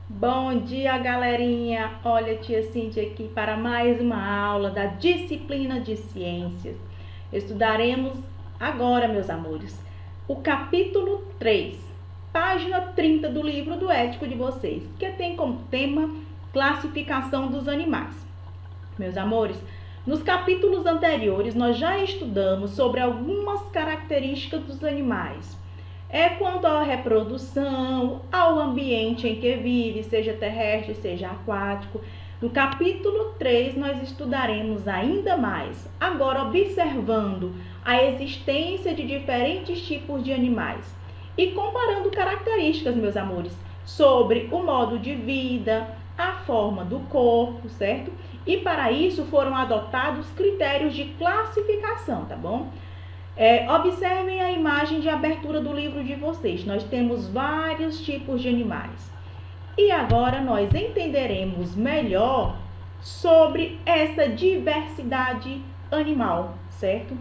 Bom dia, galerinha! Olha, tia Cíntia aqui para mais uma aula da disciplina de ciências. Estudaremos agora, meus amores, o capítulo 3, página 30 do livro do Ético de vocês, que tem como tema classificação dos animais. Meus amores, nos capítulos anteriores nós já estudamos sobre algumas características dos animais. Quanto à reprodução, ao ambiente em que vive, seja terrestre, seja aquático. No capítulo 3 nós estudaremos ainda mais, agora observando a existência de diferentes tipos de animais e comparando características, meus amores, sobre o modo de vida, a forma do corpo, certo? E para isso foram adotados critérios de classificação, tá bom? Observem a imagem de abertura do livro de vocês. Nós temos vários tipos de animais. E agora nós entenderemos melhor sobre essa diversidade animal, certo?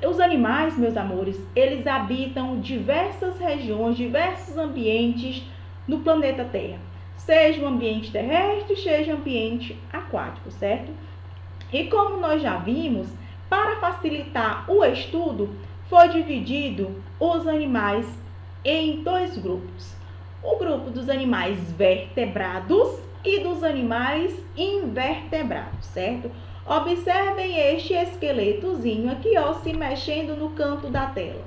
Os animais, meus amores, eles habitam diversas regiões, diversos ambientes no planeta Terra. Seja um ambiente terrestre, seja um ambiente aquático, certo? E como nós já vimos, para facilitar o estudo, foi dividido os animais em dois grupos. O grupo dos animais vertebrados e dos animais invertebrados, certo? Observem este esqueletozinho aqui, ó, se mexendo no canto da tela.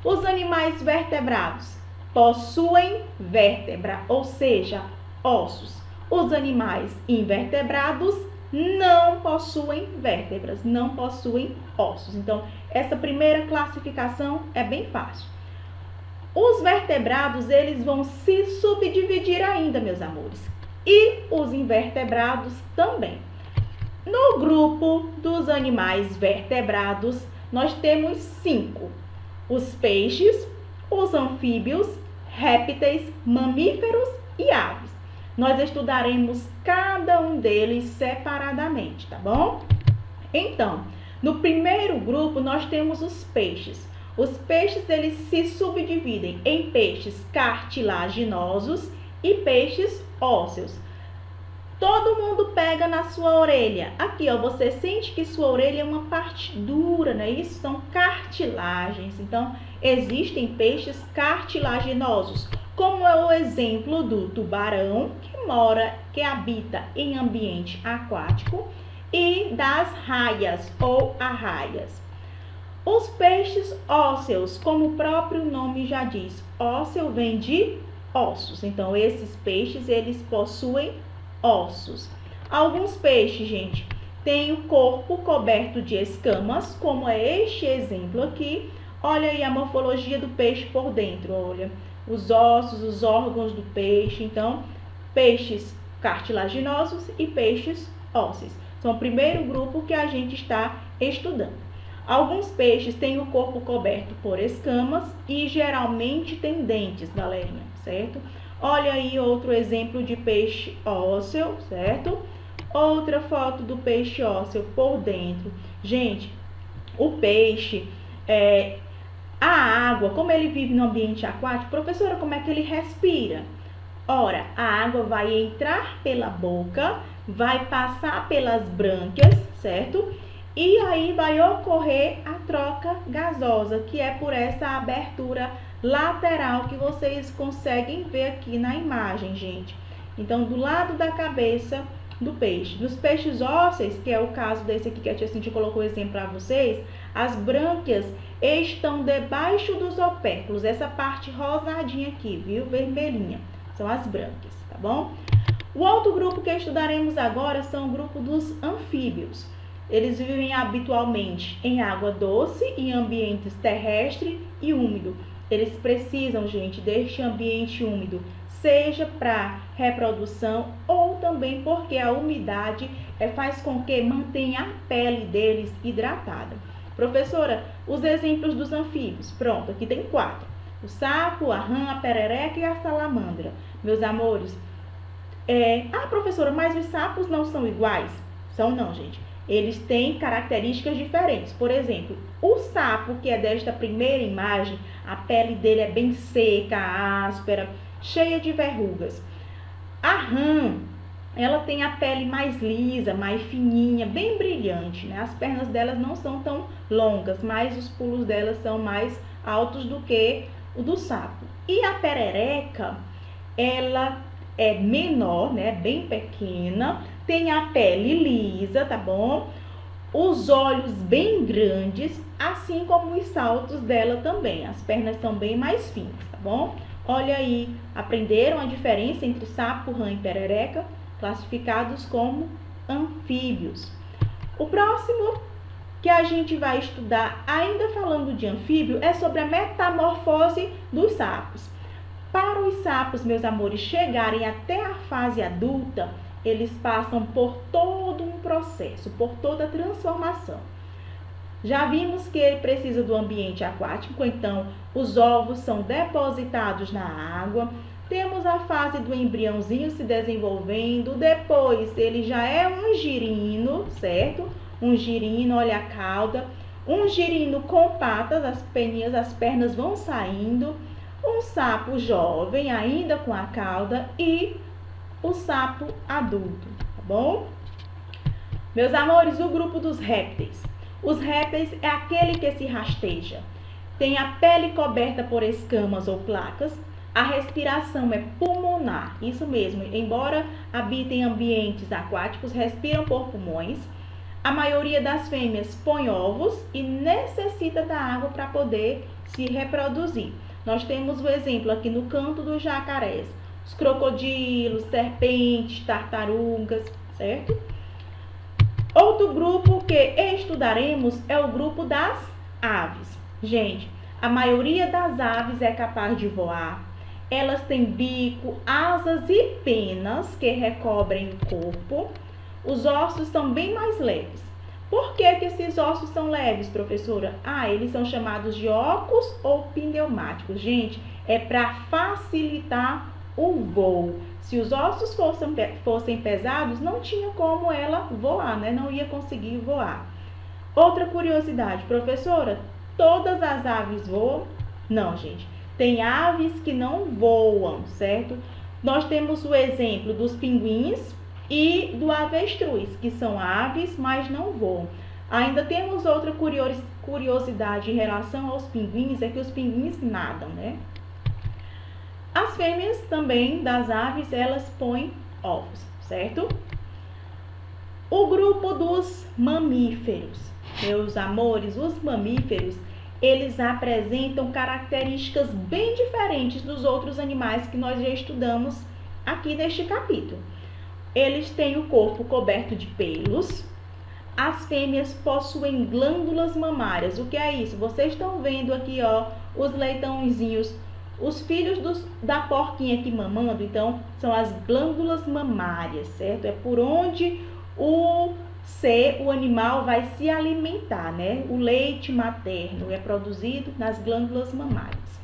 Os animais vertebrados possuem vértebra, ou seja, ossos. Os animais invertebrados não possuem vértebras, não possuem ossos. Então, essa primeira classificação é bem fácil. Os vertebrados, eles vão se subdividir ainda, meus amores. E os invertebrados também. No grupo dos animais vertebrados, nós temos 5. Os peixes, os anfíbios, répteis, mamíferos e aves. Nós estudaremos cada um deles separadamente, tá bom? Então, no primeiro grupo nós temos os peixes. Os peixes, eles se subdividem em peixes cartilaginosos e peixes ósseos. Todo mundo pega na sua orelha. Aqui, ó, você sente que sua orelha é uma parte dura, né? Isso são cartilagens. Então, existem peixes cartilaginosos, como é o exemplo do tubarão, que habita em ambiente aquático, e das raias ou arraias. Os peixes ósseos, como o próprio nome já diz, ósseo vem de ossos. Então, esses peixes, eles possuem ossos. Alguns peixes, gente, têm o corpo coberto de escamas, como é este exemplo aqui. Olha aí a morfologia do peixe por dentro, olha. Os ossos, os órgãos do peixe. Então, peixes cartilaginosos e peixes ósseos. São o primeiro grupo que a gente está estudando. Alguns peixes têm o corpo coberto por escamas e geralmente têm dentes, galerinha, certo? Olha aí outro exemplo de peixe ósseo, certo? Outra foto do peixe ósseo por dentro. Gente, o peixe, a água, como ele vive no ambiente aquático, professora, como é que ele respira? Ora, a água vai entrar pela boca, vai passar pelas brânquias, certo? E aí vai ocorrer a troca gasosa, que é por essa abertura lateral que vocês conseguem ver aqui na imagem, gente. Então, do lado da cabeça do peixe. Nos peixes ósseos, que é o caso desse aqui que a tia Cintia colocou o exemplo para vocês, as brânquias estão debaixo dos opérculos, essa parte rosadinha aqui, viu? Vermelhinha, são as brânquias, tá bom? O outro grupo que estudaremos agora são o grupo dos anfíbios. Eles vivem habitualmente em água doce, em ambientes terrestre e úmido. Eles precisam, gente, deste ambiente úmido, seja para reprodução ou também porque a umidade faz com que mantenha a pele deles hidratada. Professora, os exemplos dos anfíbios. Pronto, aqui tem 4. O sapo, a rã, a perereca e a salamandra. Meus amores, professora, mas os sapos não são iguais? São não, gente. Eles têm características diferentes. Por exemplo, o sapo, que é desta primeira imagem, a pele dele é bem seca, áspera, cheia de verrugas. A rã, ela tem a pele mais lisa, mais fininha, bem brilhante, né? As pernas delas não são tão longas, mas os pulos delas são mais altos do que o do sapo. E a perereca, ela é menor, né? Bem pequena, tem a pele lisa, tá bom? Os olhos bem grandes, assim como os saltos dela também. As pernas são bem mais finas, tá bom? Olha aí, aprenderam a diferença entre sapo, rã e perereca, classificados como anfíbios. O próximo que a gente vai estudar, ainda falando de anfíbio, é sobre a metamorfose dos sapos. Para os sapos, meus amores, chegarem até a fase adulta, eles passam por todo um processo, por toda a transformação. Já vimos que ele precisa do ambiente aquático, então os ovos são depositados na água. Temos a fase do embriãozinho se desenvolvendo, depois ele já é um girino, certo? Um girino, olha a cauda. Um girino com patas, as peninhas, as pernas vão saindo. Um sapo jovem, ainda com a cauda, e o sapo adulto, tá bom? Meus amores, o grupo dos répteis. Os répteis é aquele que se rasteja. Tem a pele coberta por escamas ou placas. A respiração é pulmonar, isso mesmo. Embora habitem ambientes aquáticos, respiram por pulmões. A maioria das fêmeas põe ovos e necessita da água para poder se reproduzir. Nós temos o exemplo aqui no canto dos jacarés. Os crocodilos, serpentes, tartarugas, certo? Outro grupo que estudaremos é o grupo das aves. Gente, a maioria das aves é capaz de voar. Elas têm bico, asas e penas que recobrem o corpo. Os ossos são bem mais leves. Por que esses ossos são leves, professora? Eles são chamados de óculos ou pneumáticos. Gente, é para facilitar o voo. Se os ossos fossem pesados, não tinha como ela voar, né? Não ia conseguir voar. Outra curiosidade, professora, todas as aves voam? Não, gente. Tem aves que não voam, certo? Nós temos o exemplo dos pinguins e do avestruz, que são aves, mas não voam. Ainda temos outra curiosidade em relação aos pinguins, é que os pinguins nadam, né? As fêmeas também das aves, elas põem ovos, certo? O grupo dos mamíferos. Meus amores, os mamíferos, eles apresentam características bem diferentes dos outros animais que nós já estudamos aqui neste capítulo. Eles têm o corpo coberto de pelos. As fêmeas possuem glândulas mamárias. O que é isso? Vocês estão vendo aqui, ó, os leitãozinhos, os filhos da porquinha aqui mamando. Então, são as glândulas mamárias, certo? É por onde o animal vai se alimentar, né? O leite materno é produzido nas glândulas mamárias.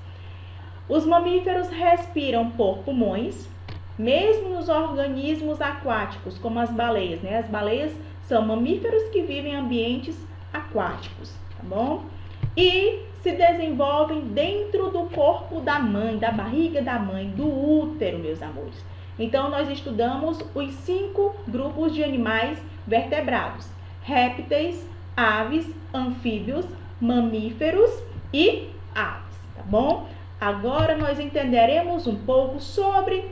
Os mamíferos respiram por pulmões, mesmo nos organismos aquáticos, como as baleias, né? As baleias são mamíferos que vivem em ambientes aquáticos, tá bom? E se desenvolvem dentro do corpo da mãe, da barriga da mãe, do útero, meus amores. Então, nós estudamos os 5 grupos de animais vertebrados: répteis, aves, anfíbios, mamíferos e aves, tá bom? Agora, nós entenderemos um pouco sobre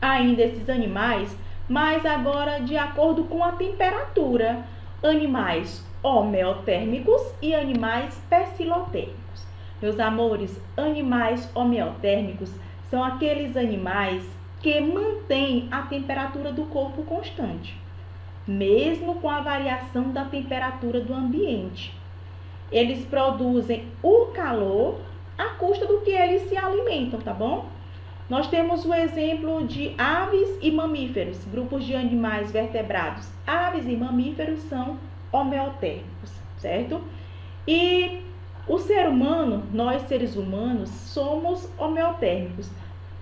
ainda esses animais, mas agora de acordo com a temperatura. Animais homeotérmicos e animais pecilotérmicos. Meus amores, animais homeotérmicos são aqueles animais que mantêm a temperatura do corpo constante, mesmo com a variação da temperatura do ambiente. Eles produzem o calor à custa do que eles se alimentam, tá bom? Nós temos o exemplo de aves e mamíferos, grupos de animais vertebrados. Aves e mamíferos são homeotérmicos, certo? E o ser humano, nós seres humanos, somos homeotérmicos.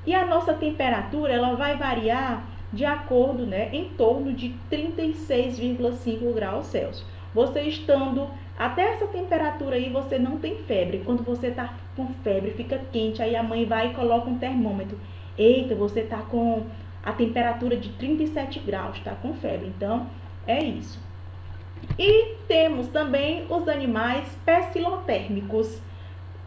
E a nossa temperatura, ela vai variar de acordo, né, em torno de 36,5 graus Celsius. Você estando até essa temperatura aí, você não tem febre. Quando você tá com febre, fica quente, aí a mãe vai e coloca um termômetro. Eita, você tá com a temperatura de 37 graus, tá com febre. Então, é isso. E temos também os animais pecilotérmicos.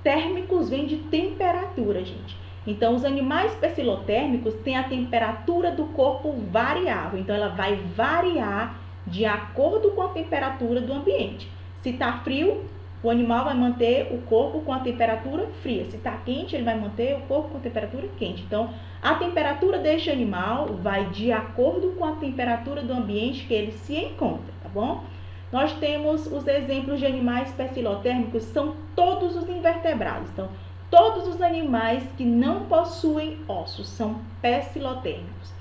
Térmicos vem de temperatura, gente. Então, os animais pecilotérmicos têm a temperatura do corpo variável. Então, ela vai variar de acordo com a temperatura do ambiente. Se está frio, o animal vai manter o corpo com a temperatura fria. Se está quente, ele vai manter o corpo com a temperatura quente. Então, a temperatura deste animal vai de acordo com a temperatura do ambiente que ele se encontra, tá bom? Nós temos os exemplos de animais pecilotérmicos, são todos os invertebrados. Então, todos os animais que não possuem ossos são pecilotérmicos.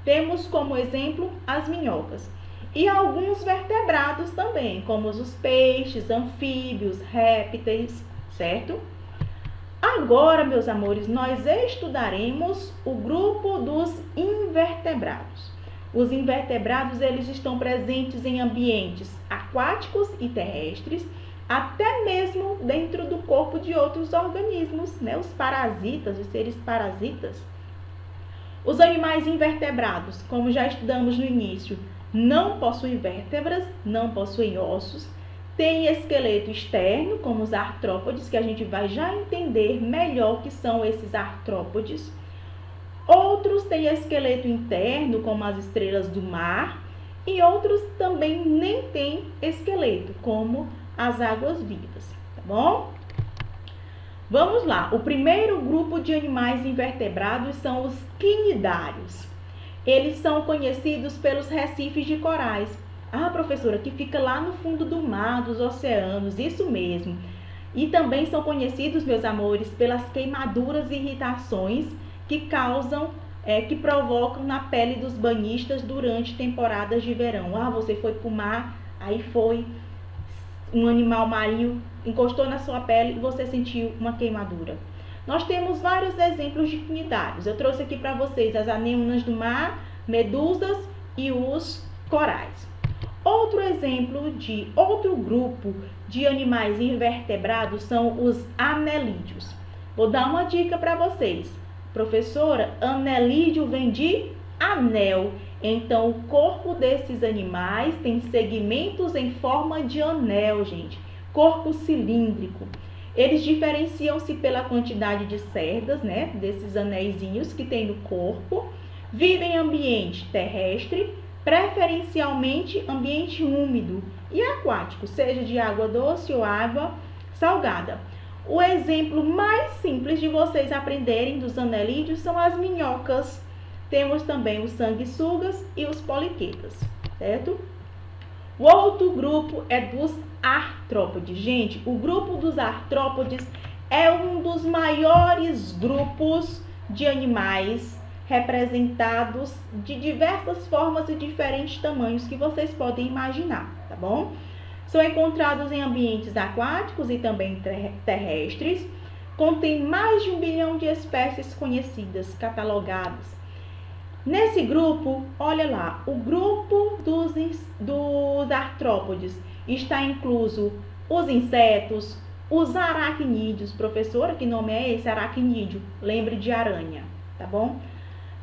Temos como exemplo as minhocas. E alguns vertebrados também, como os peixes, anfíbios, répteis, certo? Agora, meus amores, nós estudaremos o grupo dos invertebrados. Os invertebrados, eles estão presentes em ambientes aquáticos e terrestres, até mesmo dentro do corpo de outros organismos, né? Os parasitas, os seres parasitas. Os animais invertebrados, como já estudamos no início, não possuem vértebras, não possuem ossos, têm esqueleto externo, como os artrópodes, que a gente vai já entender melhor o que são esses artrópodes. Outros têm esqueleto interno, como as estrelas do mar, e outros também nem têm esqueleto, como as águas-vivas, tá bom? Vamos lá, o primeiro grupo de animais invertebrados são os quinidários. Eles são conhecidos pelos recifes de corais. Ah, professora, que fica lá no fundo do mar, dos oceanos, isso mesmo. E também são conhecidos, meus amores, pelas queimaduras e irritações que causam, que provocam na pele dos banhistas durante temporadas de verão. Ah, você foi para o mar, aí foi um animal marinho, encostou na sua pele e você sentiu uma queimadura. Nós temos vários exemplos de quinidários. Eu trouxe aqui para vocês as anêmonas do mar, medusas e os corais. Outro exemplo de outro grupo de animais invertebrados são os anelídeos. Vou dar uma dica para vocês. Professora, anelídeo vem de anel. Então, o corpo desses animais tem segmentos em forma de anel, gente. Corpo cilíndrico. Eles diferenciam-se pela quantidade de cerdas, né, desses anéisinhos que tem no corpo. Vivem em ambiente terrestre, preferencialmente ambiente úmido e aquático, seja de água doce ou água salgada. O exemplo mais simples de vocês aprenderem dos anelídeos são as minhocas. Temos também os sanguessugas e os poliquetas, certo? O outro grupo é dos artrópodes. Gente, o grupo dos artrópodes é um dos maiores grupos de animais representados de diversas formas e diferentes tamanhos que vocês podem imaginar, tá bom? São encontrados em ambientes aquáticos e também terrestres. Contém mais de 1 bilhão de espécies conhecidas, catalogadas. Nesse grupo, olha lá, o grupo dos artrópodes está incluso os insetos, os aracnídeos. Professora, que nome é esse? Aracnídeo. Lembre de aranha, tá bom?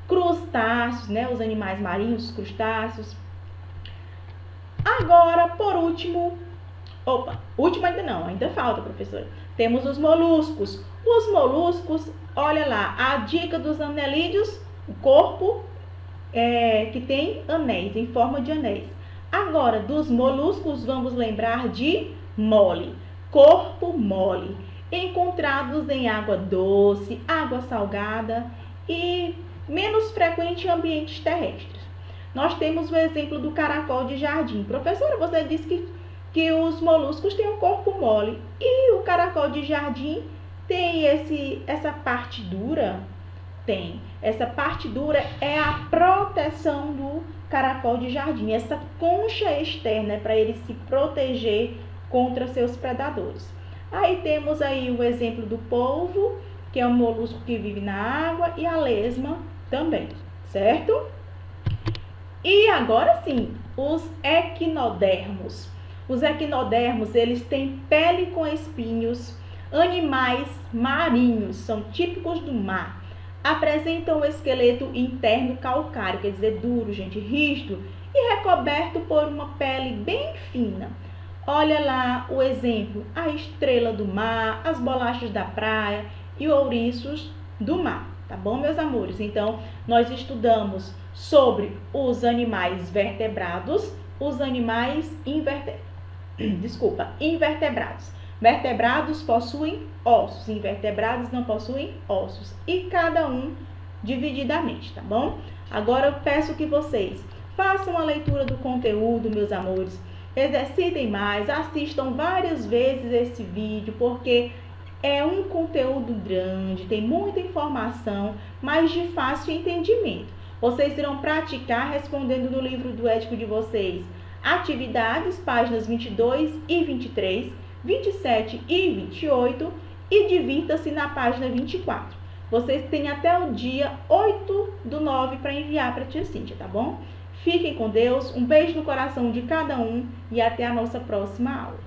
Crustáceos, né? Os animais marinhos, crustáceos. Agora, por último, último ainda não, ainda falta, professora. Temos os moluscos. Os moluscos, olha lá, a dica dos anelídeos, o corpo que tem anéis, em forma de anéis. Agora, dos moluscos, vamos lembrar de mole, corpo mole, encontrados em água doce, água salgada e menos frequente em ambientes terrestres. Nós temos o exemplo do caracol de jardim. Professora, você disse que os moluscos têm um corpo mole e o caracol de jardim tem essa parte dura? Tem. Essa parte dura é a proteção do caracol de jardim. Essa concha externa é para ele se proteger contra seus predadores. Aí temos aí o exemplo do polvo, que é um molusco que vive na água, e a lesma também, certo? E agora sim, os equinodermos. Os equinodermos, eles têm pele com espinhos, animais marinhos, são típicos do mar. apresentam o esqueleto interno calcário, quer dizer, duro, gente, rígido e recoberto por uma pele bem fina. Olha lá o exemplo, a estrela do mar, as bolachas da praia e ouriços do mar, tá bom, meus amores? Então, nós estudamos sobre os animais vertebrados, os animais invertebrados. Vertebrados possuem ossos, invertebrados não possuem ossos, e cada um divididamente, tá bom? Agora eu peço que vocês façam a leitura do conteúdo, meus amores, exercitem mais, assistam várias vezes esse vídeo, porque é um conteúdo grande, tem muita informação, mas de fácil entendimento. Vocês irão praticar respondendo no livro do ético de vocês atividades, páginas 22 e 23, 27 e 28 e divirta-se na página 24. Vocês têm até o dia 8/9 para enviar para a tia Cíntia, tá bom? Fiquem com Deus, um beijo no coração de cada um e até a nossa próxima aula.